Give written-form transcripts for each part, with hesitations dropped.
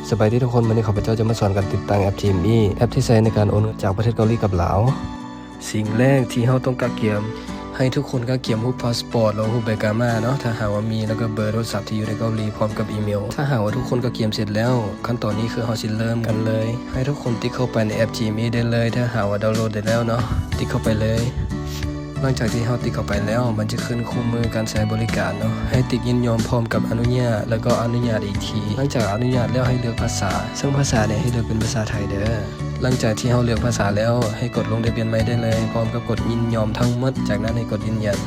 สบายดีทุกคนวันนี้ข้าพเจ้าจะมาสอนการติดตั้งแอป TME แอปที่ใช้ในการโอนเงินจากประเทศเกาหลีกับลาวสิ่งแรกที่เราต้องกักเก็บให้ทุกคนกักเก็บรูปพาสปอร์ตแล้วรูปใบกามาเนาะถ้าหากว่ามีแล้วก็เบอร์โทรศัพท์ที่อยู่ในเกาหลีพร้อมกับอีเมลถ้าหากว่าทุกคนกักเก็บเสร็จแล้วขั้นตอนนี้คือเราสิเริ่มกันเลยให้ทุกคนติ๊กเข้าไปในแอป TME ได้เลยถ้าหากว่าดาวน์โหลดได้แล้วเนาะติ๊กเข้าไปเลยหลังจากที่เราติ๊กเข้าไปแล้วมันจะขึ้นคู่มือการใช้บริการเนาะให้ติ๊กยินยอมพร้อมกับอนุญาตแล้วก็อนุญาตอีกทีหลังจากอนุญาตแล้วให้เลือกภาษาซึ่งภาษาเนี่ยให้เลือกเป็นภาษาไทยเด้อหลังจากที่เราเลือกภาษาแล้วให้กดลงทะเบียนใหม่ได้เลยพร้อมกับกดยินยอมทั้งหมดจากนั้นให้กดยืนยัน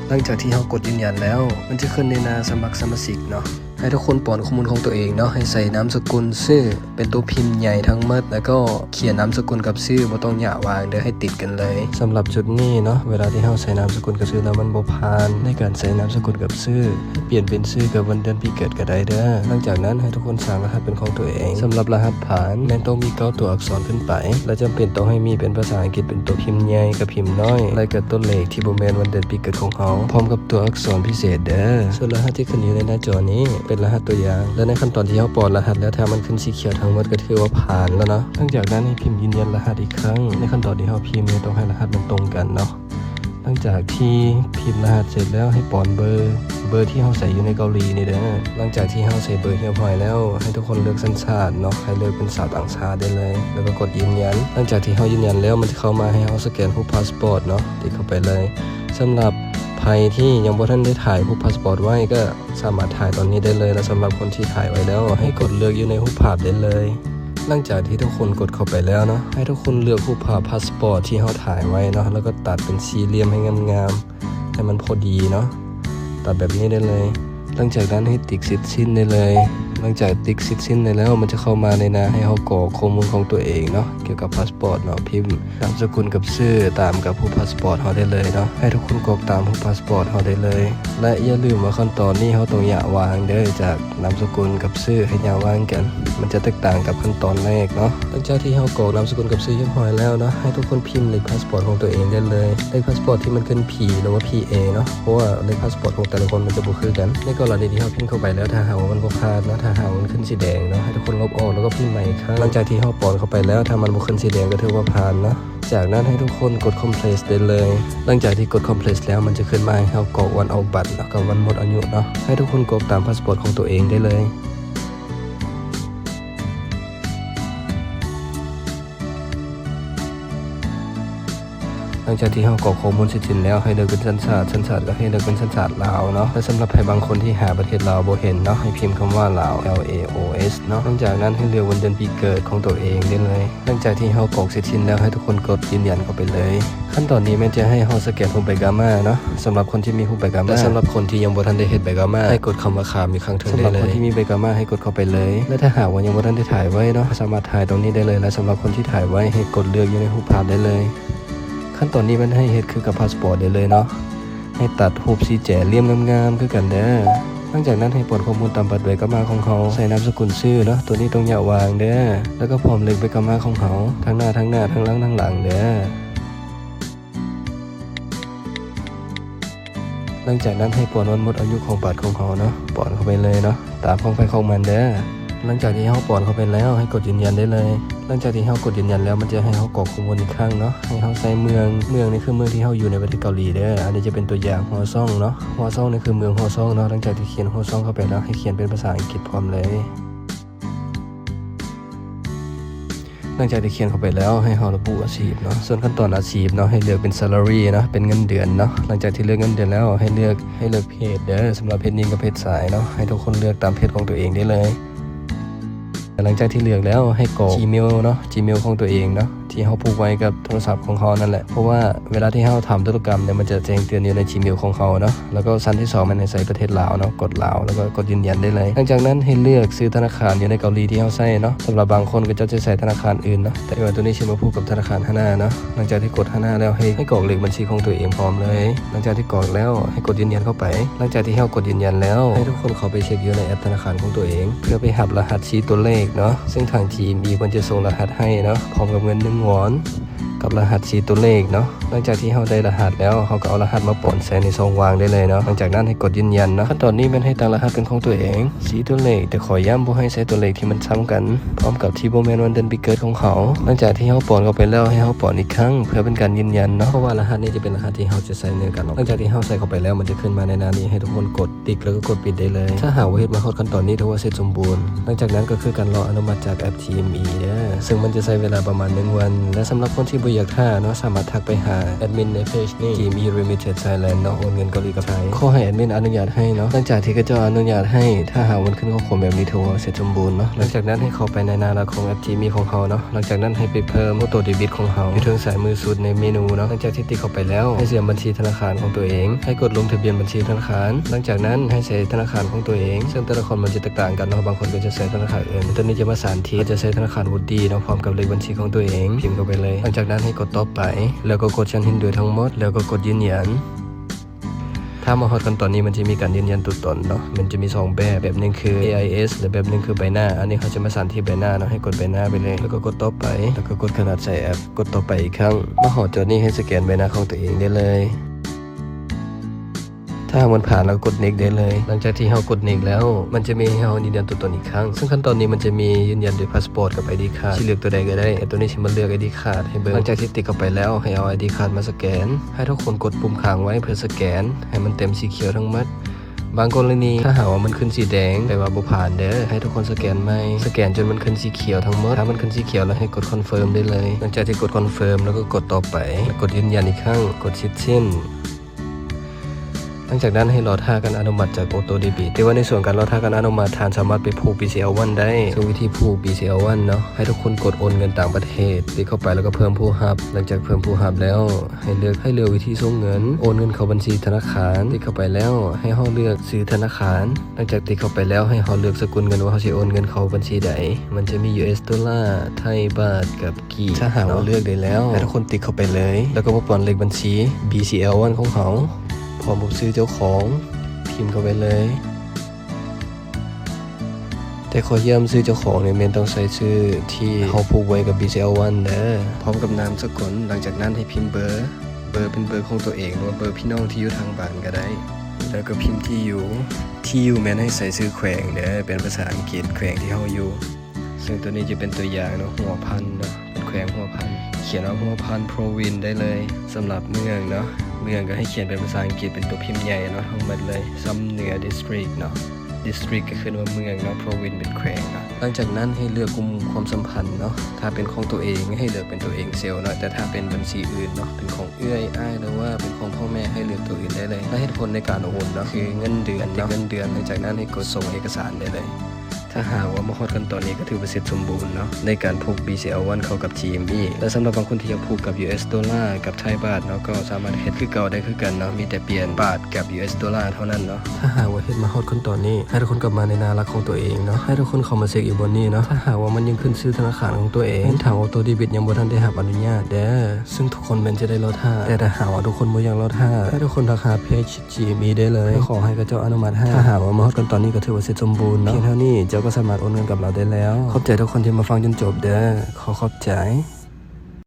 หลังจากที่เรากดยืนยันแล้วมันจะขึ้นในหน้าสมัครสมาชิกเนาะให้ทุกคนป้อนข้อมูลของตัวเองเนาะให้ใส่นามสกุลชื่อเป็นตัวพิมพ์ใหญ่ทั้งหมดแล้วก็เขียนนามสกุลกับชื่อบ่ต้องหย่าวางเดี๋ยวให้ติดกันเลยสำหรับจุดนี้เนาะเวลาที่เราใส่นามสกุลกับชื่อแล้วมันบ่ผ่านในการใส่นามสกุลกับชื่อเปลี่ยนเป็นชื่อกับวันเดือนปีเกิดก็ได้เด้อหลังจากนั้นให้ทุกคนสร้างรหัสเป็นของตัวเองสำหรับรหัสผ่านแม่นต้องมี9ตัวอักษรขึ้นไปและจำเป็นต้องให้มีเป็นภาษาอังกฤษเป็นตัวพิมพ์ใหญ่กับพิมพ์น้อยและก็ตัวเลขที่บ่แม่นวันเดือนปีเกิดของเขาพร้อมกับตัวอักษรพิเศษเด้อส่วนรหัสที่ขึ้นอยู่ในหน้าจอนี้เป็นรหัสตัวอย่างและในขั้นตอนที่เราป้อนรหัสแล้วถ้ามันขึ้นสีเขียวทั้งหมดก็ถือว่าผ่านแล้วเนาะหลังจากนั้นให้พิมพ์ยืนยันรหัสอีกครั้งในขั้นตอนที่เราพิมพ์ต้องให้รหัสมันตรงกันเนาะหลังจากที่พิมพ์รหัสเสร็จแล้วให้ป้อนเบอร์ที่เราใส่อยู่ในเกาหลีนี่เด้อหลังจากที่เราใส่เบอร์เรียบร้อยแล้วให้ทุกคนเลือกสัญชาติเนาะให้เลือกเป็นชาวต่างชาติได้เลยแล้วก็กดยืนยันหลังจากที่เรายืนยันแล้วมันจะเข้ามาให้เราสแกนรูปพาสปอร์ตเนาะติดเข้าไปเลยสำหรับใครที่ยังบ่ทันได้ถ่ายรูปพาสปอร์ตไว้ก็สามารถถ่ายตอนนี้ได้เลยและสำหรับคนที่ถ่ายไว้แล้วให้กดเลือกอยู่ในรูปภาพได้เลยหลังจากที่ทุกคนกดเข้าไปแล้วเนาะให้ทุกคนเลือกรูปภาพพาสปอร์ตที่เราถ่ายไว้เนาะแล้วก็ตัดเป็นสี่เหลี่ยมให้งามๆให้มันพอดีเนาะตัดแบบนี้ได้เลยหลังจากนั้นให้ติ๊กเสร็จสิ้นได้เลยหลังจากติ๊กเสร็จสิ้นได้แล้วมันจะเข้ามาในหน้าให้เรากรอกข้อมูลของตัวเองเนาะเกี่ยวกับพาสปอร์ตเนาะพิมพ์นามสกุลกับชื่อตามกับผู้พาสปอร์ตเราได้เลยเนาะให้ทุกคนกรอกตามผู้พาสปอร์ตเราได้เลยและอย่าลืมว่าขั้นตอนนี้เราต้องอย่าวางเด้อจากนามสกุลกับชื่อให้อย่าวางกันมันจะแตกต่างกับขั้นตอนแรกเนาะหลังจากที่เรากรอกนามสกุลกับชื่อเรียบร้อยแล้วเนาะให้ทุกคนพิมพ์เลขพาสปอร์ตของตัวเองได้เลยเลขพาสปอร์ตที่มันขึ้น P หรือว่า PA เนาะเพราะว่าเลขพาสปอร์ตของแต่ละคนมันจะบ่คือกันในกรณีที่เราพิมพ์เข้าไปแล้วถ้าหากว่ามันบ่ผ่านเนาะถ้าหากมันขึ้นสีแดงเนาะให้ทุกคนลบออกแล้วก็พิมพ์ใหม่อีกครั้งหลังจากที่เราป้อนเข้าไปแล้วถ้ามันบ่ขึ้นสีแดงก็ถือว่าผ่านเนาะจากนั้นให้ทุกคนกด complete ได้เลยหลังจากที่กด complete แล้วมันจะขึ้นมาให้เรากรอกวันออกบัตรแล้วก็วันหมดอายุเนาะให้ทุกคนกรอกตามพาสปอร์ตของตัวเองได้เลยหลังจากที่เรากรอกข้อมูลเสร็จสิ้นแล้วให้เลือกเป็นสัญชาติก็ให้เลือกเป็นสัญชาติลาวเนาะและสำหรับใครบางคนที่หาประเทศลาวบ่เห็นเนาะให้พิมพ์คำว่าลาว LAOS เนาะหลังจากนั้นให้เลือกวันเดือนปีเกิดของตัวเองได้เลยหลังจากที่เรากรอกเสร็จสิ้นแล้วให้ทุกคนกดยืนยันเข้าไปเลยขั้นตอนนี้มันจะให้เราสแกนรูปใบกามาเนาะสำหรับคนที่มีรูปใบกามาและสำหรับคนที่ยังบ่ทันได้เฮ็ดใบกามาให้กดคำว่าข้ามอีกครั้งถึงได้เลยสำหรับคนที่มีใบกามาให้กดเข้าไปเลยและถ้าหากว่ายังบ่ทันได้ถ่ายไว้เนาะสามารถถ่ายตรงนี้ได้เลยและสำหรับคนที่ถ่ายไว้ให้กดเลือกอยู่ในรูปภาพได้เลยขั้นตอนนี้มันให้เฮ็ดคือกับพาสปอร์ตได้เลยเนาะให้ตัดรูปสีแจ๋เหลี่ยมงามๆคือกันเด้อหลังจากนั้นให้ป้อนข้อมูลตามบัตรใบกามาของเขาใส่นามสกุลชื่อเนาะตัวนี้ต้องอย่าวางเด้อแล้วก็พร้อมเลขใบกามาของเขาทั้งหน้าทั้งหลังทั้งหลังเด้อหลังจากนั้นให้ป้อนวันหมดอายุของบัตรของเขาเนาะป้อนเข้าไปเลยเนาะตามของไปของมันเด้อหลังจากที่เขาป้อนเข้าไปแล้วให้กดยืนยันได้เลยหลังจากที่เขากดยืนยันแล้วมันจะให้เขากรอกข้อมูลอีกครั้งเนาะให้เขาใส่เมืองนี่คือเมืองที่เขาอยู่ในประเทศเกาหลีเด้ออันนี้จะเป็นตัวอย่างฮอซองเนาะฮอซองนี่คือเมืองฮอซองเนาะหลังจากที่เขียนฮอซองเข้าไปแล้วให้เขียนเป็นภาษาอังกฤษพร้อมเลยหลังจากที่เขียนเข้าไปแล้วให้เราระบุอาชีพเนาะส่วนขั้นตอนอาชีพเนาะให้เลือกเป็น salary เนาะเป็นเงินเดือนเนาะหลังจากที่เลือกเงินเดือนแล้วให้เลือกเพศเด้อสำหรับเพศหญิงกับเพศชายเนาะให้ทุกคนเลือกตามเพศของตัวเองได้เลยหลังจากที่เลือกแล้วให้กรอก Gmail เนาะ Gmail ของตัวเองเนาะที่เขาผูกไว้กับโทรศัพท์ของเขานั่นแหละเพราะว่าเวลาที่เขาทำธุรกรรมเนี่ยมันจะแจ้งเตือนอยู่ใน Gmail ของเขาเนาะแล้วก็ชั้นที่2มันให้ใส่ประเทศลาวเนาะกดลาวแล้วก็กดยืนยันได้เลยหลังจากนั้นให้เลือกซื้อธนาคารอยู่ในเกาหลีที่เขาใส่เนาะสำหรับบางคนก็จะใส่ธนาคารอื่นเนาะแต่ว่าตัวนี้ชื่อมาผูกกับธนาคารฮาน่าเนาะหลังจากที่กดฮาน่าแล้วให้กรอกเลขบัญชีของตัวเองพร้อมเลยหลังจากที่กรอกแล้วให้กดยืนยันเข้าไปหลังจากที่เขากดยืนยันแล้วให้ทุกคนเข้าไปเช็คอยู่ในแอปธนาคารของตัวเองเพื่อไปหับรหัสชี้ตัวเลขเนาะซึ่งทางทีมควรจะส่งรหัสให้เนาะพร้อมกับเงิน1 วอน กับรหัส4ตัวเลขเนาะหลังจากที่เฮาได้รหัสแล้วเฮาก็เอารหัสมาป้อนใส่ในซองวางได้เลยเนาะหลังจากนั้นให้กดยืนยันเนาะขั้นตอนนี้มันให้ตั้งรหัสเป็นของตัวเอง4ตัวเลขแต่ขอย้ำบ่ให้ใช้ตัวเลขที่มันซ้ำกันพร้อมกับที่บ่แม่นวันเดือนปีเกิดของเขาหลังจากที่เฮาป้อนเข้าไปแล้วให้เฮาป้อนอีกครั้งเพื่อเป็นการยืนยันเนาะเพราะว่ารหัสนี้จะเป็นรหัสที่เฮาจะใส่ในการหลังจากที่เฮาใส่เข้าไปแล้วมันจะขึ้นมาในหน้านี้ให้ทุกคนกดติ๊กแล้วก็กดปิดได้เลยถ้าหากว่าเฮ็ดมาฮอดขั้นตอนนี้ถือว่าเสร็จสมบูรณ์หลังจากนั้นก็คือการรออนุมัติจากแอป TME เด้อซึ่งมันจะใช้เวลาประมาณ1วันและสำหรับคนที่บ่อยากท่าเนาะสามารถทักไปหาแอดมินในเพจนี้ TME Limited Thailand เนาะโอนเงินเกาหลีกับไทยขอให้แอดมินอนุญาตให้เนาะหลังจากที่เขาจะอนุญาตให้ถ้าหากมันขึ้นข้อความแบบนี้ถือว่าเสร็จสมบูรณ์เนาะหลังจากนั้นให้เข้าไปในหน้าของแอป TME ของเขาเนาะหลังจากนั้นให้ไปเพิ่มตัวเดบิตของเขาอยู่ทางซ้ายมือสุดในเมนูเนาะหลังจากที่ติ๊กเข้าไปแล้วให้เสียบัญชีธนาคารของตัวเองให้กดลงทะเบียนบัญชีธนาคารหลังจากนั้นให้ใส่ธนาคารของตัวเองซึ่งแต่ละคนมันจะแตกต่างกันเนาะบางคนก็จะใช้ธนาคารอื่นตัวนี้จะมาสานที่จะใช้ธนาคารวูดดี้เนาะพร้อมกับเลขบัญชีของตัวเองพิมพ์เข้าไปเลยหลังจากนั้นให้กดต่อไปแล้วก็กดฉันเห็นด้วยทั้งหมดแล้วก็กดยืนยันถ้ามาฮอดกันตอนนี้มันจะมีการยืนยันตัวตนเนาะมันจะมี2แบบนึงคือ AIS และแบบนึงคือใบหน้าอันนี้เขาจะมาสั่นที่ใบหน้าเนาะให้กดใบหน้าไปเลยแล้วก็กดต่อไปแล้วก็กดขนาดใส่แอปกดต่อไปอีกครั้งมาฮอดจอนี้ให้สแกนใบหน้าของตัวเองได้เลยถ้ามันผ่านแล้วกด next ได้เลยหลังจากที่เรากด next แล้วมันจะมีให้เรายืนยันตัวตนอีกครั้งซึ่งขั้นตอนนี้มันจะมียืนยันด้วยพาสปอร์ตกับ ID card ที่เลือกตัวใดก็ได้แต่ตัวนี้ฉันมาเลือก ID card ให้เบิ่งหลังจากที่ติ๊กเข้าไปแล้วให้เอา ID card มาสแกนให้ทุกคนกดปุ่มค้างไว้เพื่อสแกนให้มันเต็มสีเขียวทั้งหมดบางกรณีถ้าหากว่ามันขึ้นสีแดงแปลว่าบ่ผ่านเด้อให้ทุกคนสแกนใหม่สแกนจนมันขึ้นสีเขียวทั้งหมดถ้ามันขึ้นสีเขียวแล้วให้กดคอนเฟิร์มได้เลยหลังจากที่กดคอนเฟิร์มแล้วก็กดต่อไปกดยืนยันอีกครั้งกดเสร็จสิ้นหลังจากนั้นให้รอท่าการอนุมัติจากออโต้เดบิตแต่ว่าในส่วนการรอท่าการอนุมัติทานสามารถไปผูก BCL1 ได้ซึ่งวิธีผูก BCL1 เนาะให้ทุกคนกดโอนเงินต่างประเทศคลิกเข้าไปแล้วก็เพิ่มผู้รับหลังจากเพิ่มผู้รับแล้วให้เลือกวิธีส่งเงินโอนเงินเข้าบัญชีธนาคารคลิกเข้าไปแล้วให้เราเลือกซื้อธนาคารหลังจากติ๊กเข้าไปแล้วให้เราเลือกสกุลเงินว่าเราจะโอนเงินเข้าบัญชีใดมันจะมี US ดอลลาร์ไทยบาทกับกีถ้าหากว่าเลือกได้แล้วให้ทุกคนติ๊กเข้าไปเลยแล้วก็มาป้อนเลขบัญชี BCL1 ของเขาพร้อมกับชื่อเจ้าของพิมพ์เข้าไปเลยแต่ขอย้ำชื่อเจ้าของเนี่ยมันต้องใส่ชื่อที่เขาผูกไว้กับ BCL1 เด้อพร้อมกับนามสกุลหลังจากนั้นให้พิมพ์เบอร์เป็นเบอร์ของตัวเองหรือว่าเบอร์พี่น้องที่อยู่ทางบ้านก็ได้แล้วก็พิมพ์ที่อยู่แม่นให้ใส่ชื่อแขวงเด้อเป็นภาษาอังกฤษแขวงที่เฮาอยู่ซึ่งตัวนี้จะเป็นตัวอย่างเนาะหัวพันเนาะเป็นแขวงหัวพันเขียนเอาหัวพัน province ได้เลยสำหรับเมืองเนาะเมืองก็ให้เขียนเป็นภาษาอังกฤษเป็นตัวพิมพ์ใหญ่เนาะทั้งหมดเลยซ้ำเหนือ district เนาะ district ก็คือว่าเมืองเนาะ province เป็นแขวงเนาะหลังจากนั้นให้เลือกกลุ่มความสัมพันธ์เนาะถ้าเป็นของตัวเองให้เลือกเป็นตัวเองเซลล์เนาะแต่ถ้าเป็นบัญชีอื่นเนาะเป็นของเอื้อยอ้ายหรือว่าเป็นของพ่อแม่ให้เลือกตัวอื่นได้เลยและเหตุผลในการโอนเนาะคือเงินเดือนเนาะเงินเดือนหลังจากนั้นให้กดส่งเอกสารได้เลยถ้าหากว่ามาฮอดกันตอนนี้ก็ถือว่าเสร็จสมบูรณ์เนาะในการผูก BCL1 เข้ากับ TME และสำหรับบางคนที่อยากผูกกับ US ดอลลาร์กับไทยบาทเนาะก็สามารถเฮ็ดคือเก่าได้คือกันเนาะมีแต่เปลี่ยนบาทกับ US ดอลลาร์เท่านั้นเนาะถ้าหากว่าเฮ็ดมาฮอดกันตอนนี้ให้ทุกคนกลับมาในหน้าหลักของตัวเองเนาะให้ทุกคนเข้ามาเช็คอยู่บนนี้เนาะถ้าหากว่ามันยังขึ้นชื่อธนาคารของตัวเองทางออโต้เดบิตยังบ่ทันได้รับอนุญาตเด้อซึ่งทุกคนมันจะได้ลดท่าแต่ถ้าหากว่าทุกคนบ่อยากลดท่าให้ทุกคนทักหาเพจ TME ได้เลยขอให้เขาเจ้าอนุมัติให้ถ้าหากว่ามาฮอดกันตอนนี้ก็ถือว่าเสร็จสมบูรณ์เนาะเพียงเท่านี้เจ้าก็สามารถโอนเงินกับเราได้แล้วขอบใจทุกคนที่มาฟังจนจบเด้อขอบใจ